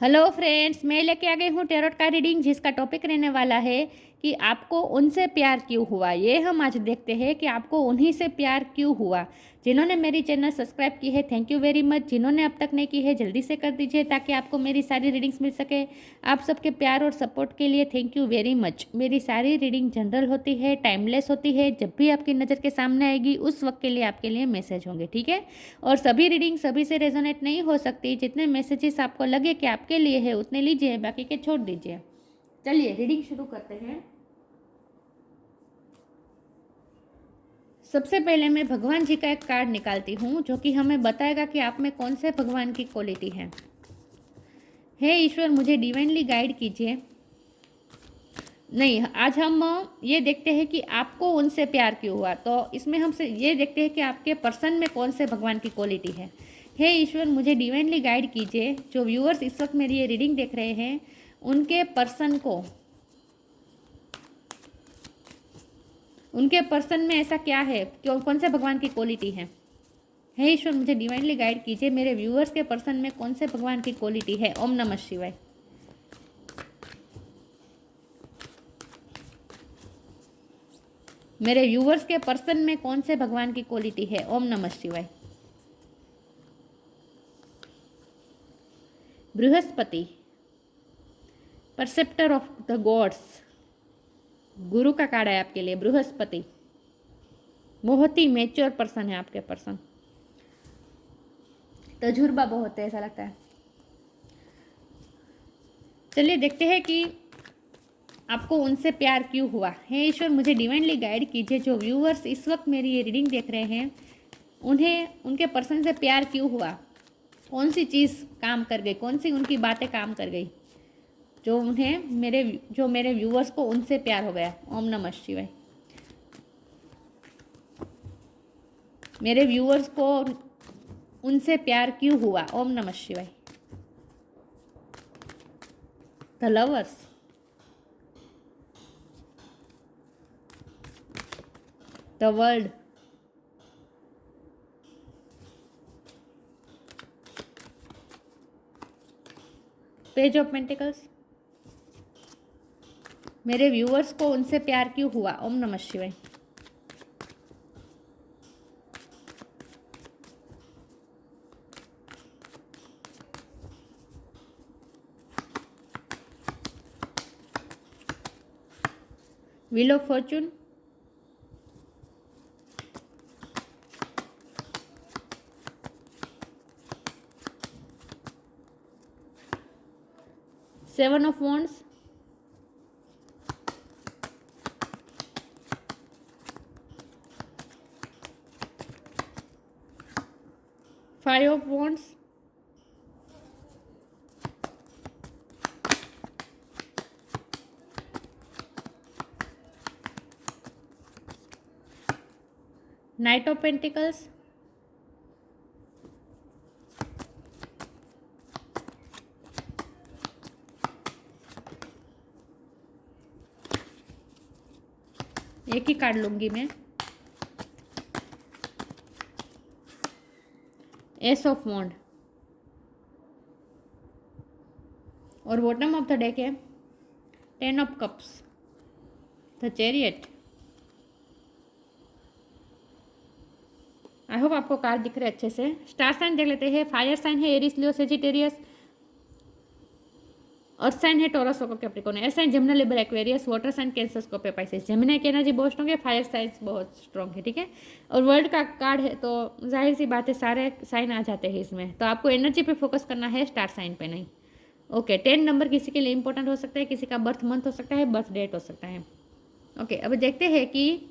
Hello friends, मैं लेके आ गई हूँ टैरोट का रीडिंग, जिसका टॉपिक रहने वाला है कि आपको उनसे प्यार क्यों हुआ। ये हम आज देखते हैं कि आपको उन्हीं से प्यार क्यों हुआ। जिन्होंने मेरी चैनल सब्सक्राइब की है, थैंक यू वेरी मच। जिन्होंने अब तक नहीं की है, जल्दी से कर दीजिए ताकि आपको मेरी सारी रीडिंग्स मिल सके। आप सबके प्यार और सपोर्ट के लिए थैंक यू वेरी मच। मेरी सारी रीडिंग जनरल होती है, टाइमलेस होती है। जब भी आपकी नज़र के सामने आएगी उस वक्त के लिए आपके लिए मैसेज होंगे, ठीक है। और सभी रीडिंग सभी से रेजोनेट नहीं हो सकती। जितने मैसेजेस आपको लगे कि आपके लिए है उतने लीजिए, बाकी के छोड़ दीजिए। चलिए रीडिंग शुरू करते हैं। सबसे पहले मैं भगवान जी का एक कार्ड निकालती हूँ जो कि हमें बताएगा कि आप में कौन से भगवान की क्वालिटी है। हे ईश्वर, मुझे डिवाइनली गाइड कीजिए। नहीं, आज हम ये देखते हैं कि आपको उनसे प्यार क्यों हुआ। तो इसमें हमसे ये देखते हैं कि आपके पर्सन में कौन से भगवान की क्वालिटी है। हे ईश्वर, मुझे डिवाइनली गाइड कीजिए। जो व्यूअर्स इस वक्त मेरी ये रीडिंग देख रहे हैं, उनके पर्सन में ऐसा क्या है, कौन से भगवान की क्वालिटी है। हे ईश्वर, मुझे डिवाइनली गाइड कीजिए। मेरे व्यूअर्स के पर्सन में कौन से भगवान की क्वालिटी है। ओम नमः शिवाय। मेरे व्यूअर्स के पर्सन में कौन से भगवान की क्वालिटी है। ओम नमः शिवाय। बृहस्पति, परसेप्टर ऑफ द गॉड्स, गुरु का कार्ड है आपके लिए। बृहस्पति बहुत ही मेच्योर पर्सन है आपके पर्सन, तजुर्बा बहुत है ऐसा लगता है। चलिए देखते हैं कि आपको उनसे प्यार क्यों हुआ। हे ईश्वर, मुझे डिवाइनली गाइड कीजिए। जो व्यूअर्स इस वक्त मेरी ये रीडिंग देख रहे हैं, उन्हें उनके पर्सन से प्यार क्यों हुआ। कौन सी चीज़ काम कर गई, कौन सी उनकी बातें काम कर गई जो मेरे व्यूअर्स को उनसे प्यार हो गया। ओम नमः शिवाय। मेरे व्यूअर्स को उनसे प्यार क्यों हुआ। ओम नमः शिवाय। The lovers, the world, page of pentacles. मेरे व्यूअर्स को उनसे प्यार क्यों हुआ। ओम नमः शिवाय। Wheel of Fortune, seven of wands, five of wands, night of pentacles, एक ही कार्ड लूंगी मैं। एस ऑफ वॉन्ड, और बॉटम ऑफ द डेक है ten of cups, the chariot. I hope आपको कार्ड दिख रहे अच्छे से। स्टार साइन देख लेते हैं। फायर साइन है एरिस, लियो, सेजिटेरियस। अर्थ साइन है Taurus, Capricorn. Air sign Gemini, Libra, Aquarius. Water sign Cancer, Scorpio, Pisces. Gemini की एनर्जी बहुत स्ट्रॉन्ग है, फायर साइंस बहुत स्ट्रॉन्ग है, ठीक है। और वर्ल्ड का कार्ड है तो जाहिर सी बात है सारे साइन आ जाते हैं इसमें। तो आपको एनर्जी पे फोकस करना है, स्टार साइन पे नहीं। ओके, 10 नंबर किसी के लिए इंपॉर्टेंट हो सकता है, किसी का बर्थ मंथ हो सकता है, बर्थ डेट हो सकता है। ओके, अब देखते हैं कि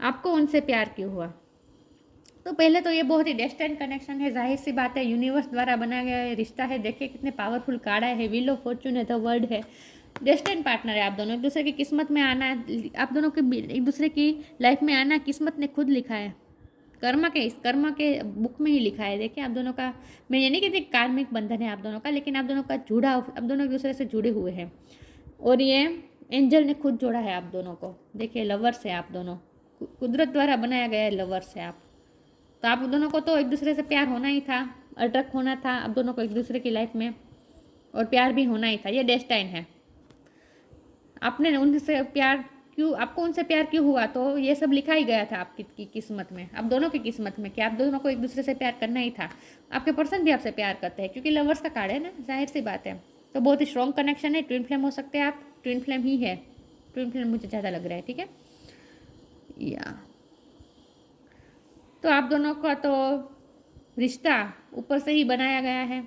आपको उनसे प्यार क्यों हुआ। तो पहले तो ये बहुत ही डेस्टिनेड कनेक्शन है, जाहिर सी बात है, यूनिवर्स द्वारा बनाया गया ये रिश्ता है। देखिए कितने पावरफुल कार्ड है। व्हील ऑफ फॉर्चून है, द वर्ल्ड है। डेस्टिनेड पार्टनर है आप दोनों, एक दूसरे की किस्मत में आना है। आप दोनों के एक दूसरे की लाइफ में आना किस्मत ने खुद लिखा है। कर्मा के बुक में ही लिखा है। देखिए आप दोनों का, मैं ये नहीं कहती कार्मिक बंधन है आप दोनों का, लेकिन आप दोनों का जुड़ा, आप दोनों एक दूसरे से जुड़े हुए हैं। और ये एंजल ने खुद जोड़ा है आप दोनों को। देखिए लवर्स है आप दोनों, कुदरत द्वारा बनाया गया है, लवर्स है आप। तो आप दोनों को तो एक दूसरे से प्यार होना ही था। अट्रैक्ट होना था आप दोनों को एक दूसरे की लाइफ में, और प्यार भी होना ही था, ये डेस्टाइन है। आपने उनसे प्यार क्यों, आपको उनसे प्यार क्यों हुआ, तो ये सब लिखा ही गया था आपकी किस्मत में, आप दोनों की किस्मत में, कि आप दोनों को एक दूसरे से प्यार करना ही था। आपके पर्सन भी आपसे प्यार करते हैं, क्योंकि लवर्स का कार्ड है ना, जाहिर सी बात है। तो बहुत ही स्ट्रॉन्ग कनेक्शन है, ट्विन फ्लेम हो सकते हैं आप, ट्विन फ्लेम ही है, ट्विन फ्लेम मुझे ज़्यादा लग रहा है, ठीक है। या तो आप दोनों का तो रिश्ता ऊपर से ही बनाया गया है,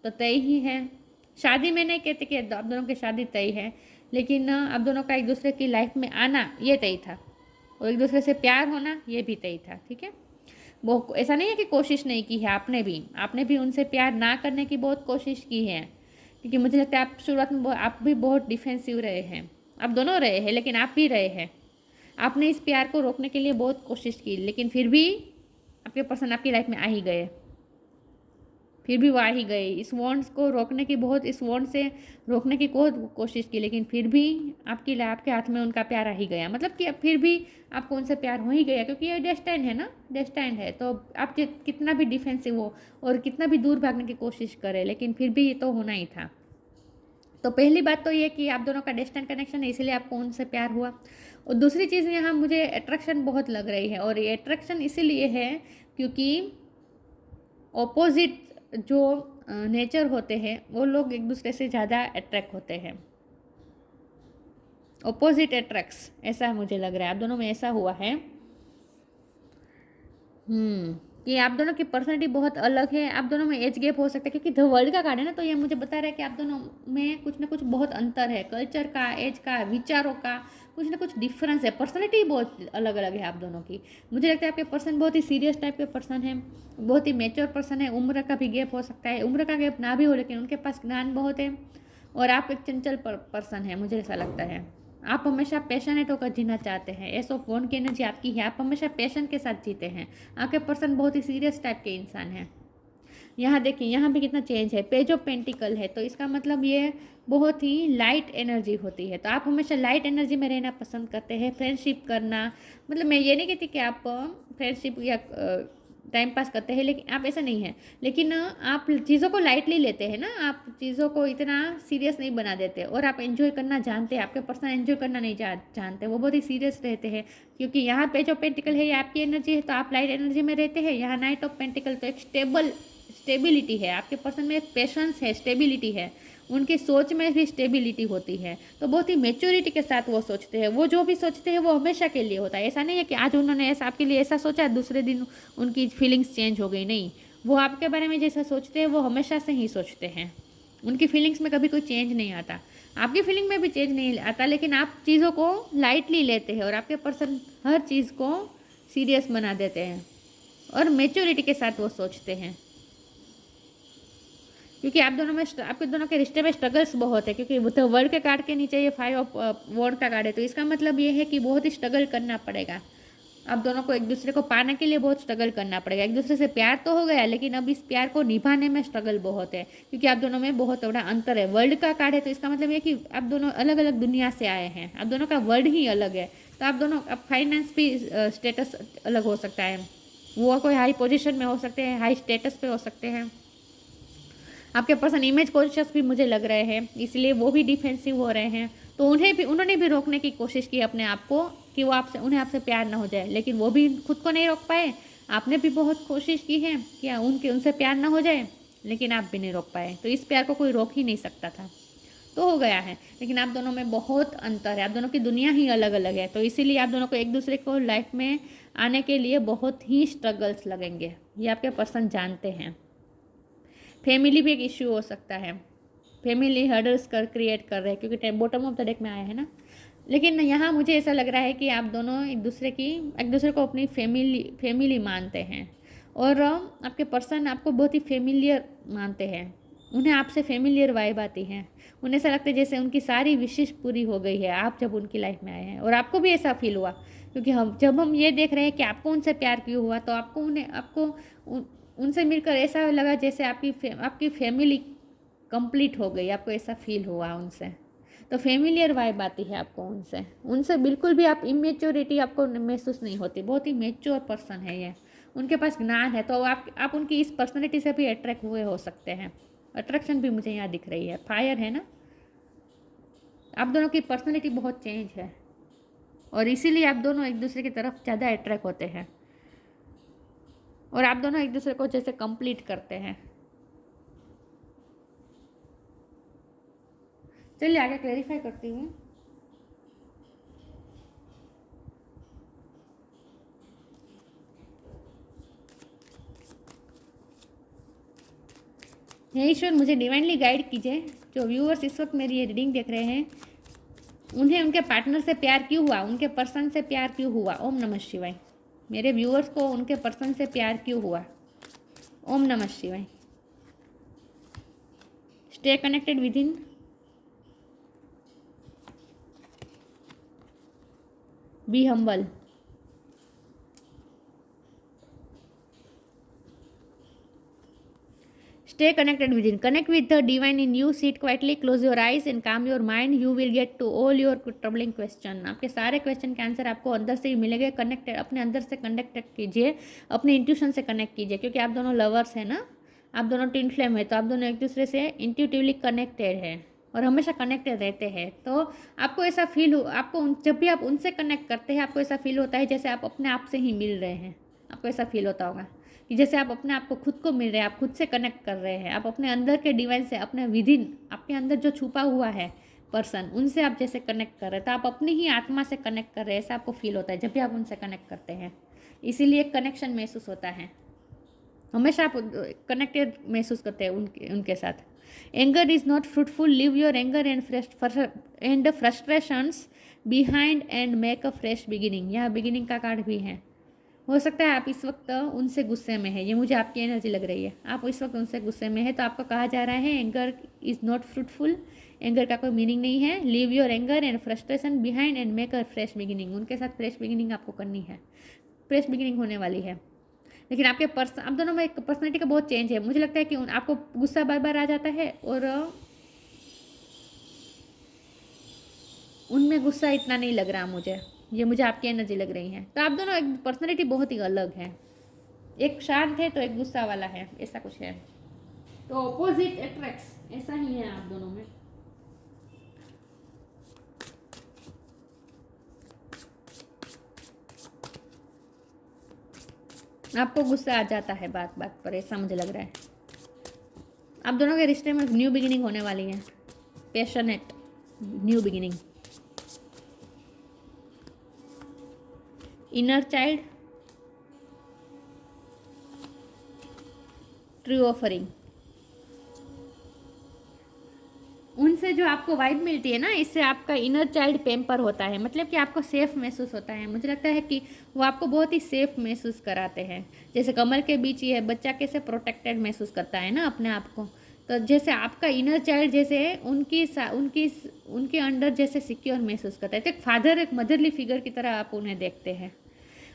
तो तय ही है। शादी में नहीं कहते कि आप दोनों की शादी तय है, लेकिन आप दोनों का एक दूसरे की लाइफ में आना ये तय था, और एक दूसरे से प्यार होना ये भी तय था, ठीक है। वो ऐसा नहीं है कि कोशिश नहीं की है, आपने भी उनसे प्यार ना करने की बहुत कोशिश की है, क्योंकि मुझे लगता है आप शुरुआत में आप भी बहुत डिफेंसिव रहे हैं, आप दोनों रहे हैं, लेकिन आप भी रहे हैं। आपने इस प्यार को रोकने के लिए बहुत कोशिश की, लेकिन फिर भी आपके पर्सन आपकी लाइफ में आ ही गए, फिर भी वो आ ही गए। इस वॉन्ट्स को रोकने की बहुत, इस वॉन्ट से रोकने की बहुत कोशिश की, लेकिन फिर भी आपके हाथ में उनका प्यार आ ही गया, मतलब कि फिर भी आपको उनसे प्यार हो ही गया, क्योंकि ये डेस्टाइन है ना, डेस्टाइन है। तो आप कितना भी डिफेंसिव हो और कितना भी दूर भागने की कोशिश करें, लेकिन फिर भी ये तो होना ही था। तो पहली बात तो ये कि आप दोनों का डेस्टाइन कनेक्शन है, इसलिए आपको उनसे प्यार हुआ। और दूसरी चीज़ यहाँ मुझे अट्रैक्शन बहुत लग रही है, और ये अट्रैक्शन इसीलिए है क्योंकि ऑपोजिट जो नेचर होते हैं वो लोग एक दूसरे से ज़्यादा अट्रैक्ट होते हैं, ऑपोजिट अट्रैक्ट्स, ऐसा मुझे लग रहा है आप दोनों में ऐसा हुआ है। कि आप दोनों की पर्सनैलिटी बहुत अलग है, आप दोनों में एज गैप हो सकता है, क्योंकि द वर्ल्ड का कार्ड है ना, तो ये मुझे बता रहा है कि आप दोनों में कुछ ना कुछ बहुत अंतर है, कल्चर का, एज का, विचारों का कुछ ना कुछ डिफरेंस है, पर्सनैलिटी बहुत अलग अलग है आप दोनों की। मुझे लगता है आपके पर्सन बहुत ही सीरियस टाइप के पर्सन है, बहुत ही मेच्योर पर्सन है। उम्र का भी गैप हो सकता है, उम्र का गैप ना भी हो, लेकिन उनके पास ज्ञान बहुत है। और आप एक चंचल पर्सन है, मुझे ऐसा लगता है। आप हमेशा पैशनेट होकर जीना चाहते हैं, एस ऑफ वन की एनर्जी आपकी है, आप हमेशा पैशन के साथ जीते हैं। आपके पर्सन बहुत ही सीरियस टाइप के इंसान हैं। यहाँ देखिए, यहाँ भी कितना चेंज है, पेज ऑफ पेंटिकल है, तो इसका मतलब ये बहुत ही लाइट एनर्जी होती है। तो आप हमेशा लाइट एनर्जी में रहना पसंद करते हैं, फ्रेंडशिप करना, मतलब मैं ये नहीं कहती कि आप फ्रेंडशिप या टाइम पास करते हैं, लेकिन आप ऐसा नहीं है, लेकिन आप चीज़ों को लाइटली लेते हैं ना, आप चीज़ों को इतना सीरियस नहीं बना देते, और आप एंजॉय करना जानते हैं। आपके पर्सन एंजॉय करना नहीं जानते, वो बहुत ही सीरियस रहते हैं, क्योंकि यहाँ पे जो पेंटिकल है ये आपकी एनर्जी है, तो आप लाइट एनर्जी में रहते हैं। यहाँ नाइट ऑफ पेंटिकल तो एक स्टेबिलिटी है, आपके पर्सन में एक पेशेंस है, स्टेबिलिटी है, उनकी सोच में भी स्टेबिलिटी होती है। तो बहुत ही मेच्योरिटी के साथ वो सोचते हैं, वो जो भी सोचते हैं वो हमेशा के लिए होता है। ऐसा नहीं है कि आज उन्होंने ऐसा आपके लिए ऐसा सोचा, दूसरे दिन उनकी फीलिंग्स चेंज हो गई, नहीं, वो आपके बारे में जैसा सोचते हैं वो हमेशा से ही सोचते हैं। उनकी फीलिंग्स में कभी कोई चेंज नहीं आता, आपकी फीलिंग में भी चेंज नहीं आता, लेकिन आप चीज़ों को लाइटली लेते हैं, और आपके पर्सन हर चीज़ को सीरियस बना देते हैं, और मेच्योरिटी के साथ वो सोचते हैं। क्योंकि आप दोनों में, आपके दोनों के रिश्ते में स्ट्रगल्स बहुत है, क्योंकि वर्ल्ड के कार्ड के नीचे ये 5 ऑफ वॉन्ड का कार्ड है, तो इसका मतलब ये है कि बहुत ही स्ट्रगल करना पड़ेगा। आप दोनों को एक दूसरे को पाने के लिए बहुत स्ट्रगल करना पड़ेगा। एक दूसरे से प्यार तो हो गया, लेकिन अब इस प्यार को निभाने में स्ट्रगल बहुत है, क्योंकि आप दोनों में बहुत बड़ा अंतर है। वर्ल्ड का कार्ड है, तो इसका मतलब ये कि आप दोनों अलग अलग दुनिया से आए हैं, आप दोनों का वर्ल्ड ही अलग है। तो आप दोनों, अब फाइनेंस भी स्टेटस अलग हो सकता है, वो कोई हाई पोजिशन में हो सकते हैं, हाई स्टेटस पे हो सकते हैं। आपके पर्सन इमेज कॉन्शियस भी मुझे लग रहे हैं, इसलिए वो भी डिफेंसिव हो रहे हैं। तो उन्होंने भी रोकने की कोशिश की अपने आप को, कि वो उन्हें आपसे प्यार ना हो जाए, लेकिन वो भी खुद को नहीं रोक पाए। आपने भी बहुत कोशिश की है कि उनसे प्यार ना हो जाए, लेकिन आप भी नहीं रोक पाए। तो इस प्यार को कोई रोक ही नहीं सकता था, तो हो गया है। लेकिन आप दोनों में बहुत अंतर है, आप दोनों की दुनिया ही अलग अलग है, तो इसीलिए आप दोनों को एक दूसरे को लाइफ में आने के लिए बहुत ही स्ट्रगल्स लगेंगे, ये आपके पर्सन जानते हैं। फैमिली भी एक इश्यू हो सकता है, फैमिली हर्डल्स क्रिएट कर रहे हैं, क्योंकि बॉटम ऑफ द डेक में आया है ना। लेकिन यहाँ मुझे ऐसा लग रहा है कि आप दोनों एक दूसरे को अपनी फैमिली मानते हैं, और आपके पर्सन आपको बहुत ही फेमिलियर मानते हैं। उन्हें आपसे फेमिलियर वाइब आती है, उन्हें ऐसा लगता है जैसे उनकी सारी विशेष पूरी हो गई है आप जब उनकी लाइफ में आए हैं। और आपको भी ऐसा फील हुआ, क्योंकि जब हम ये देख रहे हैं कि आपको उनसे प्यार क्यों हुआ, तो उनसे मिलकर ऐसा लगा जैसे आपकी फैमिली कंप्लीट हो गई, आपको ऐसा फील हुआ उनसे। तो फेमिलियर वाइब आती है आपको उनसे बिल्कुल भी आप इमेच्योरिटी आपको महसूस नहीं होती, बहुत ही मेच्योर पर्सन है ये, उनके पास ज्ञान है, तो आप उनकी इस पर्सनैलिटी से भी अट्रैक्ट हुए हो सकते हैं। अट्रैक्शन भी मुझे यहाँ दिख रही है, फायर है ना, आप दोनों की पर्सनैलिटी बहुत चेंज है और इसीलिए आप दोनों एक दूसरे की तरफ ज़्यादा अट्रैक्ट होते हैं और आप दोनों एक दूसरे को जैसे कंप्लीट करते हैं। चलिए आगे क्लैरिफाई करती हूँ। हे ईश्वर, मुझे डिवाइनली गाइड कीजिए। जो व्यूअर्स इस वक्त मेरी ये रीडिंग देख रहे हैं, उन्हें उनके पार्टनर से प्यार क्यों हुआ, उनके पर्सन से प्यार क्यों हुआ। ओम नमः शिवाय। मेरे व्यूअर्स को उनके पर्सन से प्यार क्यों हुआ। ओम नमः शिवाय। Stay connected with in, be humble. Stay connected within. Connect with the divine in you. Sit quietly, close your eyes and calm your mind. You will get to all your troubling question. आपके सारे question के answer आपको अंदर से ही मिलेंगे। Connected, अपने अंदर से कनेक्ट कीजिए, अपने इंट्यूशन से कनेक्ट कीजिए, क्योंकि आप दोनों लवर्स हैं ना, आप दोनों ट्विन फ्लेम है, तो आप दोनों एक दूसरे से इंट्यूटिवली कनेक्टेड है और हमेशा कनेक्टेड रहते हैं। तो आपको ऐसा फील हो, आपको जब भी आप उनसे कनेक्ट करते हैं आपको ऐसा फील होता है जैसे आप अपने आप से ही मिल रहे हैं। आपको ऐसा फील होता होगा कि जैसे आप अपने आप को खुद को मिल रहे हैं, आप खुद से कनेक्ट कर रहे हैं, आप अपने अंदर के डिवाइन से, अपने विदिन, आपके अंदर जो छुपा हुआ है पर्सन, उनसे आप जैसे कनेक्ट कर रहे हैं, तो आप अपनी ही आत्मा से कनेक्ट कर रहे हैं, ऐसा आपको फील होता है जब भी आप उनसे कनेक्ट करते हैं। इसीलिए कनेक्शन महसूस होता है, हमेशा आप कनेक्टेड महसूस करते हैं उनके साथ। Anger is not fruitful, live your anger and frustrations behind and make a fresh beginning. यह बिगिनिंग का कार्ड भी है। हो सकता है आप इस वक्त उनसे गुस्से में है, ये मुझे आपकी एनर्जी लग रही है, आप इस वक्त उनसे गुस्से में है, तो आपको कहा जा रहा है anger is not fruitful, anger का कोई मीनिंग नहीं है। Leave your anger and frustration behind and make a fresh beginning. उनके साथ फ्रेश बिगिनिंग आपको करनी है, फ्रेश बिगिनिंग होने वाली है। लेकिन आपके आप दोनों में एक पर्सनैलिटी का बहुत चेंज है। मुझे लगता है कि आपको गुस्सा बार बार आ जाता है और उनमें गुस्सा इतना नहीं लग रहा मुझे, ये मुझे आपकी एनर्जी लग रही है। तो आप दोनों एक पर्सनैलिटी बहुत ही अलग है, एक शांत है तो एक गुस्सा वाला है, ऐसा कुछ है। तो ऑपोजिट अट्रैक्ट्स, ऐसा ही है आप दोनों में। आपको गुस्सा आ जाता है बात बात पर, ऐसा मुझे लग रहा है। आप दोनों के रिश्ते में न्यू बिगिनिंग होने वाली है, passionate new beginning. Inner child, true offering. उनसे जो आपको वाइब मिलती है ना, इससे आपका इनर चाइल्ड पेम्पर होता है, मतलब कि आपको सेफ महसूस होता है। मुझे लगता है कि वो आपको बहुत ही सेफ महसूस कराते हैं। जैसे कमल के बीच ये बच्चा कैसे प्रोटेक्टेड महसूस करता है ना अपने आप को, तो जैसे आपका इनर चाइल्ड जैसे उनके अंडर जैसे सिक्योर महसूस करता है। तो एक फादर, एक मदरली फिगर की तरह आप उन्हें देखते हैं।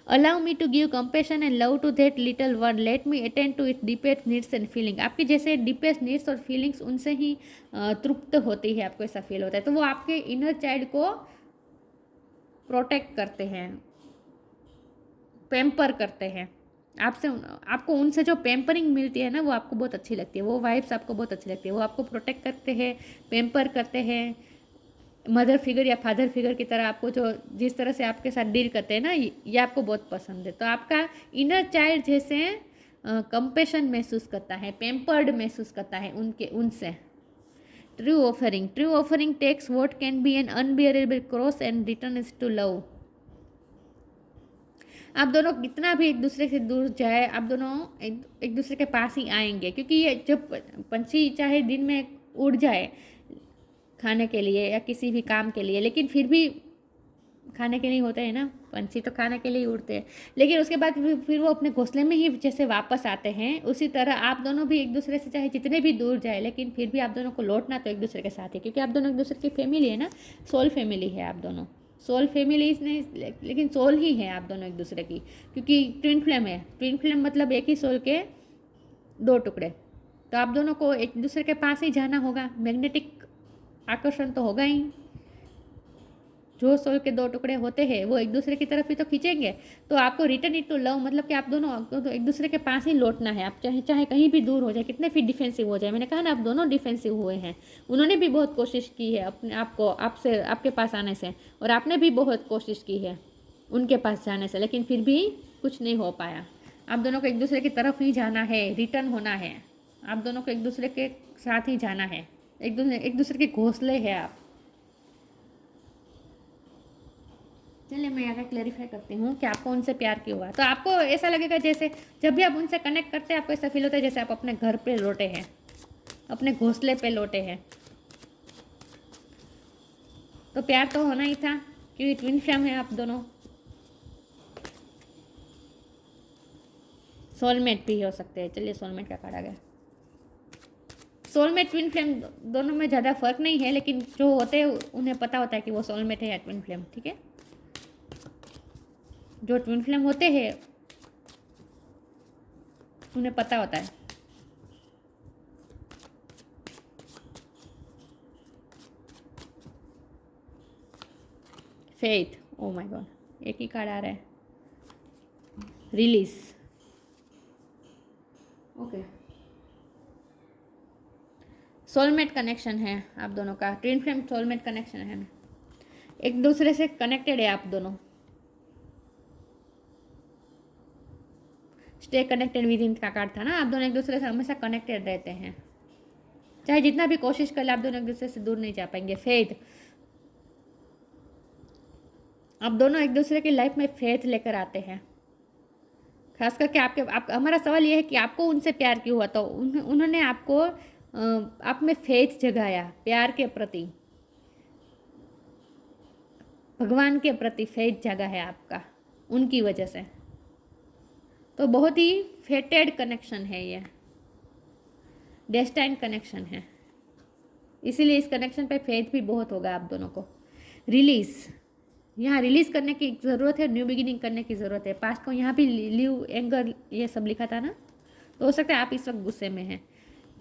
Allow me to give compassion and love to that little one, let me attend to its deepest needs and feeling. आपकी जैसे डीपेस्ट नीड्स और फीलिंग्स उनसे ही तृप्त होती है, आपको ऐसा फील होता है। तो वो आपके इनर चाइल्ड को प्रोटेक्ट करते हैं, पैम्पर करते हैं। आपको उनसे जो पैम्परिंग मिलती है ना, वो आपको बहुत अच्छी लगती है, वो वाइब्स आपको बहुत अच्छी लगती है। वो आपको प्रोटेक्ट करते हैं, पैम्पर करते हैं, मदर फिगर या फादर फिगर की तरह आपको जो जिस तरह से आपके साथ डील करते हैं ना, ये आपको बहुत पसंद है। तो आपका इनर चाइल्ड जैसे कंपेशन महसूस करता है, पैम्पर्ड महसूस करता है उनसे। True offering takes what can be an unbearable cross and return is to love. आप दोनों कितना भी एक दूसरे से दूर जाए, आप दोनों एक दूसरे के पास ही आएंगे, क्योंकि ये जब पंछी चाहे दिन में उड़ जाए खाने के लिए या किसी भी काम के लिए, लेकिन फिर भी खाने के लिए होते हैं ना, पंछी तो खाने के लिए उड़ते हैं, लेकिन उसके बाद फिर वो अपने घोंसले में ही जैसे वापस आते हैं, उसी तरह आप दोनों भी एक दूसरे से चाहे जितने भी दूर जाए, लेकिन फिर भी आप दोनों को लौटना तो एक दूसरे के साथ है, क्योंकि आप दोनों एक दूसरे की फैमिली है ना, सोल फैमिली है आप दोनों। सोल फैमिली इसने, लेकिन सोल ही है आप दोनों एक दूसरे की, क्योंकि ट्विन फ्लेम है। ट्विन फ्लेम मतलब एक ही सोल के दो टुकड़े। तो आप दोनों को एक दूसरे के पास ही जाना होगा, मैग्नेटिक आकर्षण तो होगा ही। जो सोल के दो टुकड़े होते हैं वो एक दूसरे की तरफ ही तो खींचेंगे। तो आपको रिटर्न इट टू लव, मतलब कि आप दोनों तो एक दूसरे के पास ही लौटना है। आप चाहे चाहे कहीं भी दूर हो जाए, कितने भी डिफेंसिव हो जाए। मैंने कहा ना, आप दोनों डिफेंसिव हुए हैं। उन्होंने भी बहुत कोशिश की है अपने आपको आपसे आपके पास आने से, और आपने भी बहुत कोशिश की है उनके पास जाने से, लेकिन फिर भी कुछ नहीं हो पाया। आप दोनों को एक दूसरे की तरफ ही जाना है, रिटर्न होना है। आप दोनों को एक दूसरे के साथ ही जाना है, एक दूसरे के घोंसले हैं आप। चलिए मैं आगे क्लैरिफाई करती हूँ कि आपको उनसे प्यार क्यों हुआ। तो आपको ऐसा लगेगा जैसे जब भी आप उनसे कनेक्ट करते हैं, आपको ऐसा फील होता है जैसे आप अपने घर पे लौटे हैं, अपने घोंसले पे लौटे हैं। तो प्यार तो होना ही था, क्योंकि ट्विन फ्लेम है आप दोनों। सोलमेट भी हो सकते हैं। चलिए सोलमेट का कार्ड आ गया। सोलमेट ट्विन फ्लेम दोनों में ज़्यादा फर्क नहीं है, लेकिन जो होते हैं उन्हें पता होता है कि वो सोलमेट है या ट्विन फ्लेम। ठीक है, जो ट्विन फ्लेम होते हैं उन्हें पता होता है। फेथ, ओ माय गॉड, एक ही कार्ड आ रहा है। Release, okay. सोलमेट कनेक्शन है आप दोनों का, ट्विन फ्लेम सोलमेट कनेक्शन है, एक दूसरे से कनेक्टेड है आप दोनों। स्टे कनेक्टेड विद इन का कार्ड था ना, आप दोनों एक दूसरे से हमेशा कनेक्टेड रहते हैं, चाहे जितना भी कोशिश कर ले आप दोनों एक दूसरे से दूर नहीं जा पाएंगे। फेथ, आप दोनों एक दूसरे की लाइफ में फेथ लेकर आते हैं। खास करके हमारा सवाल यह है कि आपको उनसे प्यार क्यों हुआ। तो उन्होंने आपको आप में फेथ जगाया, प्यार के प्रति, भगवान के प्रति फेथ जगा है आपका उनकी वजह से। तो बहुत ही फेटेड कनेक्शन है ये, डेस्टाइन कनेक्शन है, इसीलिए इस कनेक्शन पे फेथ भी बहुत होगा आप दोनों को। रिलीज, यहाँ रिलीज करने की ज़रूरत है, न्यू बिगिनिंग करने की ज़रूरत है। पास्ट को यहाँ भी लीव, एंगर, ये सब लिखा था ना, तो हो सकता है आप इस वक्त गुस्से में हैं,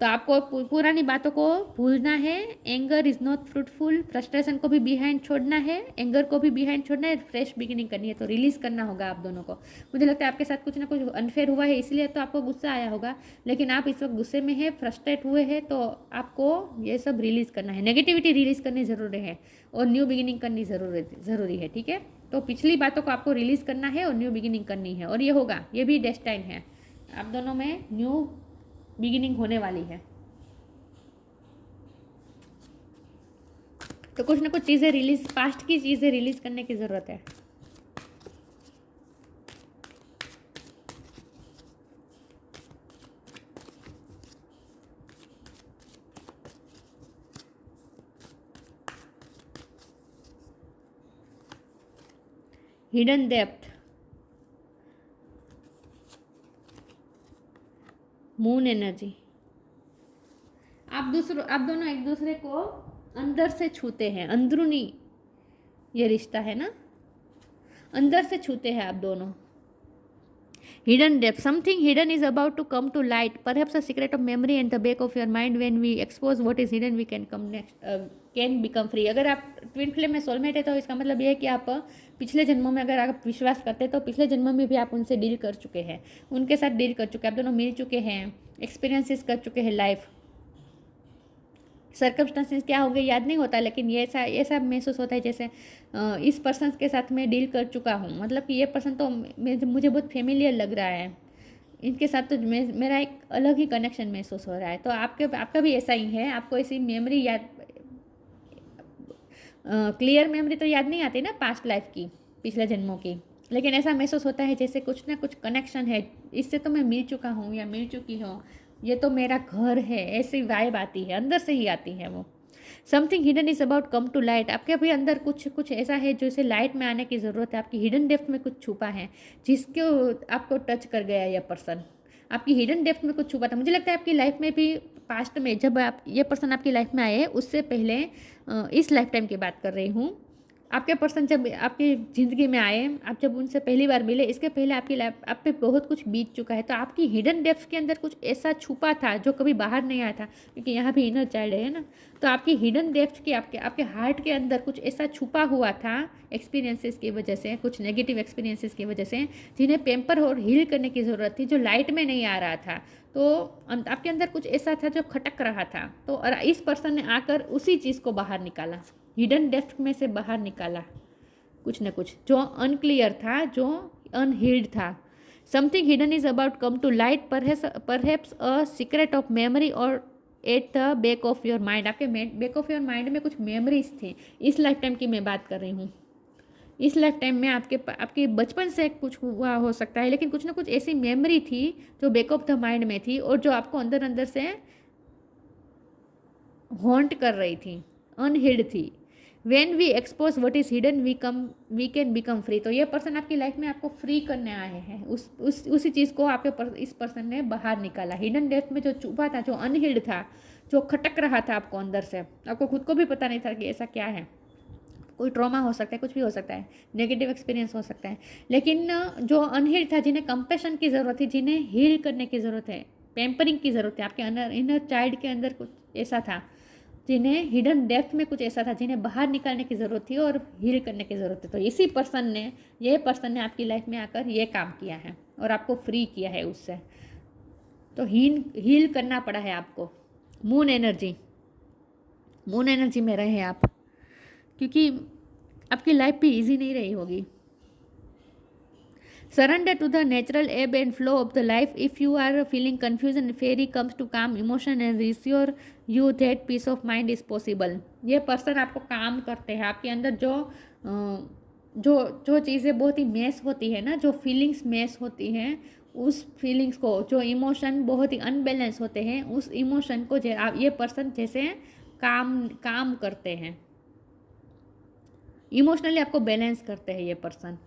तो आपको पुरानी बातों को भूलना है। Anger is not fruitful, frustration को भी बिहाइंड छोड़ना है, एंगर को भी बिहाइंड छोड़ना है, फ्रेश बिगिनिंग करनी है। तो रिलीज़ करना होगा आप दोनों को। मुझे लगता है आपके साथ कुछ ना कुछ अनफेयर हुआ है, इसलिए तो आपको गुस्सा आया होगा, लेकिन आप इस वक्त गुस्से में हैं, फ्रस्ट्रेट हुए हैं, तो आपको ये सब रिलीज़ करना है। नेगेटिविटी रिलीज़ करनी ज़रूरी है और न्यू बिगिनिंग करनी ज़रूरी है। ठीक है, तो पिछली बातों को आपको रिलीज़ करना है और न्यू बिगिनिंग करनी है, और ये होगा, ये भी डेस्टाइन है। आप दोनों में न्यू बिगिनिंग होने वाली है। तो कुछ ना कुछ चीज़ें रिलीज, पास्ट की चीज़ें रिलीज करने की ज़रूरत है। हिडन डेप्थ, मून एनर्जी, आप दोनों एक दूसरे को अंदर से छूते हैं, अंदरूनी ये रिश्ता है ना, अंदर से छूते हैं आप दोनों। Hidden depth, something hidden is about to come to light, perhaps a secret of memory and the back of your mind. When we expose what is hidden we can become free. अगर आप twin flame में soulmate है तो इसका मतलब ये है कि आप पिछले जन्मों में, अगर आप विश्वास करते हैं तो पिछले जन्मों में भी आप उनसे डील कर चुके हैं, उनके साथ डील कर चुके हैं, आप दोनों मिल चुके हैं, एक्सपीरियंसेस कर चुके हैं लाइफ। सर्कमस्टांसेस क्या हो गए याद नहीं होता, लेकिन ये ऐसा महसूस होता है जैसे इस पर्सन के साथ मैं डील कर चुका हूँ, मतलब कि ये पर्सन तो मुझे बहुत फेमिलियर लग रहा है, इनके साथ तो मेरा एक अलग ही कनेक्शन महसूस हो रहा है। तो आपका भी ऐसा ही है, आपको ऐसी मेमोरी याद, क्लियर मेमोरी तो याद नहीं आती ना पास्ट लाइफ की, पिछले जन्मों की, लेकिन ऐसा महसूस होता है जैसे कुछ ना कुछ कनेक्शन है, इससे तो मैं मिल चुका हूँ या मिल चुकी हूँ, ये तो मेरा घर है, ऐसी वाइब आती है, अंदर से ही आती है वो। Something hidden is about come to light, आपके भी अंदर कुछ ऐसा है जो इसे लाइट में आने की ज़रूरत है, आपकी हिडन डेप्थ में कुछ छुपा है जिसको आपको टच कर गया यह पर्सन, आपकी हिडन डेप्थ में कुछ छुपा था। मुझे लगता है आपकी लाइफ में भी पास्ट में जब आप ये पर्सन आपकी लाइफ में आए, उससे पहले इस लाइफ टाइम की बात कर रही हूँ, आपके पर्सन जब आपकी ज़िंदगी में आए, आप जब उनसे पहली बार मिले, इसके पहले आपकी लाइफ आप पे बहुत कुछ बीत चुका है, तो आपकी हिडन डेप्थ के अंदर कुछ ऐसा छुपा था जो कभी बाहर नहीं आया था, क्योंकि यहाँ भी इनर चाइल्ड है ना। तो आपकी हिडन डेप्थ की आपके आपके हार्ट के अंदर कुछ ऐसा छुपा हुआ था एक्सपीरियंसेस की वजह से, कुछ नेगेटिव एक्सपीरियंसेस की वजह से, जिन्हें पेम्पर और हील करने की ज़रूरत थी, जो लाइट में नहीं आ रहा था। तो आपके अंदर कुछ ऐसा था जो खटक रहा था, तो और इस पर्सन ने आकर उसी चीज़ को बाहर निकाला, हिडन डेप्थ में से बाहर निकाला कुछ न कुछ जो अनक्लियर था, जो अनहील्ड था। Something hidden is about come to light, perhaps a secret of memory और at the back of your mind. आपके बैक ऑफ योर माइंड में कुछ मेमोरीज थी, इस लाइफ टाइम की मैं बात कर रही हूँ। इस लाइफ टाइम में आपके बचपन से कुछ हुआ हो सकता है, लेकिन कुछ ना कुछ ऐसी मेमोरी थी जो बैक ऑफ द माइंड में थी और जो आपको अंदर अंदर से हॉन्ट कर रही थी, अनहिल्ड थी। When we expose what is hidden we can become free. तो ये पर्सन आपकी लाइफ में आपको फ्री करने आए हैं, उसी चीज़ को इस पर्सन ने बाहर निकाला। हिडन डेप्थ में जो छुपा था, जो अनहिल्ड था, जो खटक रहा था आपको अंदर से, आपको खुद को भी पता नहीं था कि ऐसा क्या है। कोई ट्रॉमा हो सकता है, कुछ भी हो सकता है, नेगेटिव एक्सपीरियंस हो सकता है, लेकिन जो अनहील्ड था, जिन्हें कंपेशन की ज़रूरत थी, जिन्हें हील करने की ज़रूरत है, पेम्परिंग की ज़रूरत है, आपके अंदर इनर चाइल्ड के अंदर कुछ ऐसा था, जिन्हें हिडन डेप्थ में कुछ ऐसा था, जिन्हें बाहर निकालने की ज़रूरत थी और हील करने की ज़रूरत थी। तो इसी पर्सन ने आपकी लाइफ में आकर ये काम किया है और आपको फ्री किया है उससे। तो हील करना पड़ा है आपको। मून एनर्जी में रहे आप, क्योंकि आपकी लाइफ भी इजी नहीं रही होगी। Surrender to the natural ebb and flow of the life. If you are feeling confusion, fairy comes to calm emotion and reassure you that peace of mind is possible. ये person आपको काम करते हैं। आपके अंदर जो जो चीज़ें बहुत ही मैस होती है ना, जो फीलिंग्स मैस होती हैं, उस फीलिंग्स को, जो इमोशन बहुत ही अनबैलेंस होते हैं, उस इमोशन को ये पर्सन जैसे काम करते हैं, इमोशनली आपको बैलेंस करते हैं ये पर्सन।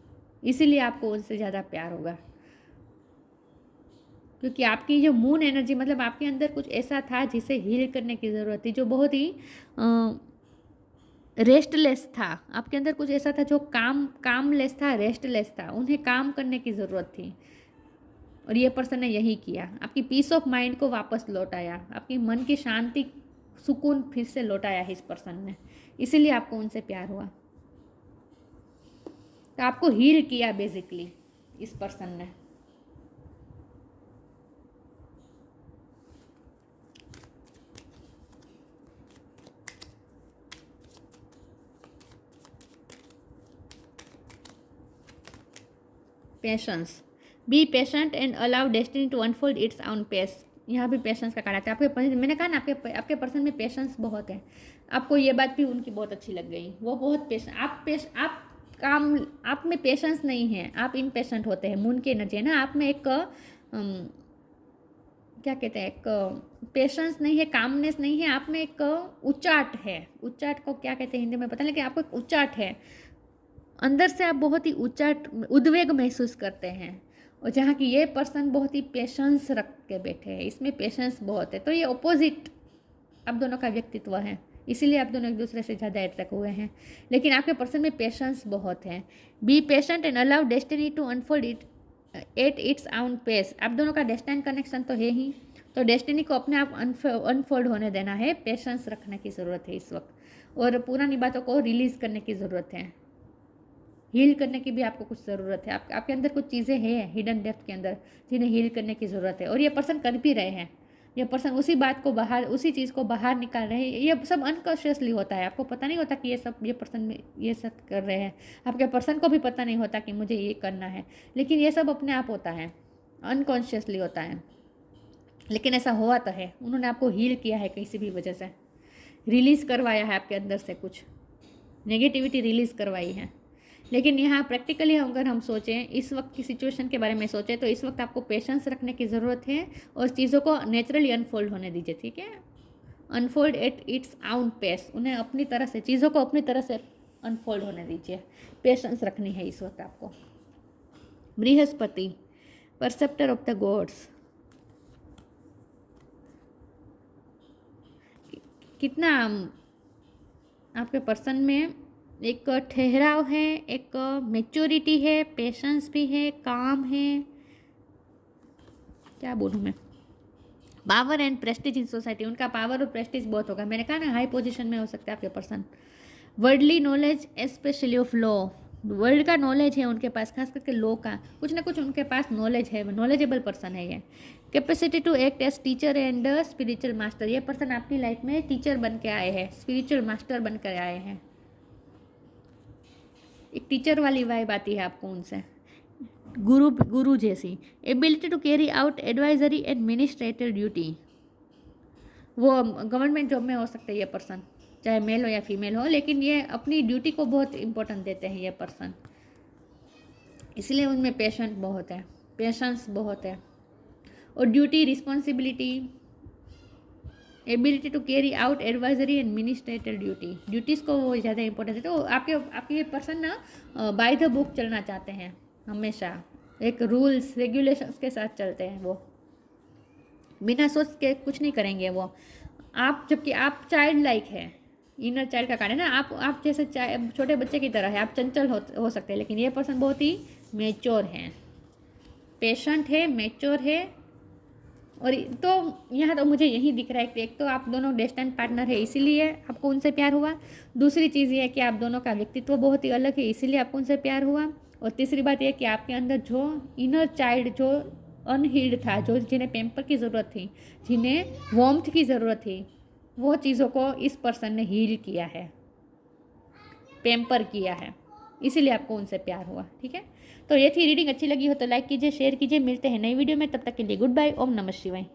इसीलिए आपको उनसे ज़्यादा प्यार होगा, क्योंकि आपकी जो मून एनर्जी, मतलब आपके अंदर कुछ ऐसा था जिसे हील करने की ज़रूरत थी, जो बहुत ही रेस्टलेस था। आपके अंदर कुछ ऐसा था जो कामलेस था, रेस्टलेस था, उन्हें काम करने की ज़रूरत थी, और ये पर्सन ने यही किया। आपकी पीस ऑफ माइंड को वापस लौटाया, आपकी मन की शांति, सुकून फिर से लौटाया है इस पर्सन ने। इसीलिए आपको उनसे प्यार हुआ। तो आपको हील किया बेसिकली इस पर्सन ने। Patience, be patient and allow destiny to unfold its own pace. यहाँ भी पेशेंस का कार्ड आता है। मैंने कहा ना, आपके पर्सन में पेशेंस बहुत है। आपको ये बात भी उनकी बहुत अच्छी लग गई, वो बहुत आप में पेशेंस नहीं है, आप इम्पेशेंट होते हैं। मून की एनर्जी है ना, आप में एक क्या कहते हैं, एक पेशेंस नहीं है, कामनेस नहीं है, आप में एक उच्चाट है। उच्चाट को क्या कहते हैं हिंदी में पता नहीं, लेकिन आपको एक उच्चाट है अंदर से। आप बहुत ही उच्चाट, उद्वेग महसूस करते हैं, और जहाँ की ये पर्सन बहुत ही पेशेंस रख के बैठे हैं, इसमें पेशेंस बहुत है। तो ये ऑपोजिट आप दोनों का व्यक्तित्व है, इसीलिए आप दोनों एक दूसरे से ज़्यादा अट्रैक्ट हुए हैं। लेकिन आपके पर्सन में पेशेंस बहुत है। Be patient and allow destiny to unfold it at its own pace. आप दोनों का डेस्टिनी कनेक्शन तो है ही, तो डेस्टिनी को अपने आप अनफोल्ड होने देना है। पेशेंस रखने की ज़रूरत है इस वक्त, और पुरानी बातों को रिलीज़ करने की ज़रूरत है। हील करने की भी आपको कुछ ज़रूरत है। आपके अंदर कुछ चीज़ें हैं हिडन डेप्थ के अंदर, जिन्हें हील करने की ज़रूरत है, और ये पर्सन कर भी रहे हैं। ये पर्सन उसी बात को बाहर, उसी चीज़ को बाहर निकाल रहे हैं। ये सब अनकॉन्शियसली होता है, आपको पता नहीं होता कि ये पर्सन में ये सब कर रहे हैं। आपके पर्सन को भी पता नहीं होता कि मुझे ये करना है, लेकिन ये सब अपने आप होता है, अनकॉन्शियसली होता है। लेकिन ऐसा हुआ तो है, उन्होंने आपको हील किया है किसी भी वजह से, रिलीज़ करवाया है आपके अंदर से, कुछ नेगेटिविटी रिलीज़ करवाई है। लेकिन यहाँ प्रैक्टिकली अगर हम सोचें, इस वक्त की सिचुएशन के बारे में सोचें, तो इस वक्त आपको पेशेंस रखने की ज़रूरत है, और चीज़ों को नेचुरली अनफोल्ड होने दीजिए, ठीक है। अनफोल्ड एट इट्स आउन पेस, उन्हें अपनी तरह से, चीज़ों को अपनी तरह से अनफोल्ड होने दीजिए। पेशेंस रखनी है इस वक्त आपको। Brihaspati, परसेप्टर of the gods. कितना आपके पर्सन में एक ठहराव है, एक मैच्योरिटी है, पेशेंस भी है, काम है, क्या बोलूँ मैं, power and Prestige in society, उनका पावर और प्रेस्टीज बहुत होगा। मैंने कहा ना हाई पोजीशन में हो सकता है आपके person. Worldly knowledge specially of law, world का नॉलेज है उनके पास, खास करके लॉ का कुछ ना कुछ उनके पास नॉलेज है, नॉलेजेबल पर्सन है ये। Capacity to act as teacher and spiritual master, ये पर्सन आपकी लाइफ में टीचर बन के आए हैं, स्पिरिचुअल मास्टर बन कर आए हैं। एक टीचर वाली वाइब आती है आपको उनसे, गुरु जैसी। Ability to carry out advisory and administrative duty, वो गवर्नमेंट जॉब में हो सकता है ये पर्सन, चाहे मेल हो या फीमेल हो, लेकिन ये अपनी ड्यूटी को बहुत इंपॉर्टेंट देते हैं ये पर्सन, इसलिए उनमें पेशेंस बहुत है। और duty, responsibility, ability to carry out advisory and administrative duties को वो ज़्यादा इंपॉर्टेंट है। तो आपके ये पर्सन ना बाय द बुक चलना चाहते हैं, हमेशा एक रूल्स रेगुलेशंस के साथ चलते हैं, वो बिना सोच के कुछ नहीं करेंगे वो। आप जबकि आप चाइल्ड लाइक है, इनर चाइल्ड का कार्ड है ना, आप जैसे छोटे बच्चे की तरह है, आप चंचल हो सकते हैं, लेकिन ये पर्सन बहुत ही मेच्योर है, पेशेंट है, मेच्योर है। और तो यहाँ तो मुझे यही दिख रहा है कि एक तो आप दोनों डेस्टिन्ड पार्टनर है, इसीलिए आपको उनसे प्यार हुआ। दूसरी चीज़ ये है कि आप दोनों का व्यक्तित्व बहुत ही अलग है, इसीलिए आपको उनसे प्यार हुआ। और तीसरी बात यह कि आपके अंदर जो इनर चाइल्ड जो अनहील्ड था, जो जिन्हें पेम्पर की ज़रूरत थी, जिन्हें वार्मथ की ज़रूरत थी, वो चीज़ों को इस पर्सन ने हील किया है, पेम्पर किया है, इसीलिए आपको उनसे प्यार हुआ। ठीक है, तो ये थी रीडिंग। अच्छी लगी हो तो लाइक कीजिए, शेयर कीजिए। मिलते हैं नई वीडियो में, तब तक के लिए गुड बाय। ओम नमः शिवाय।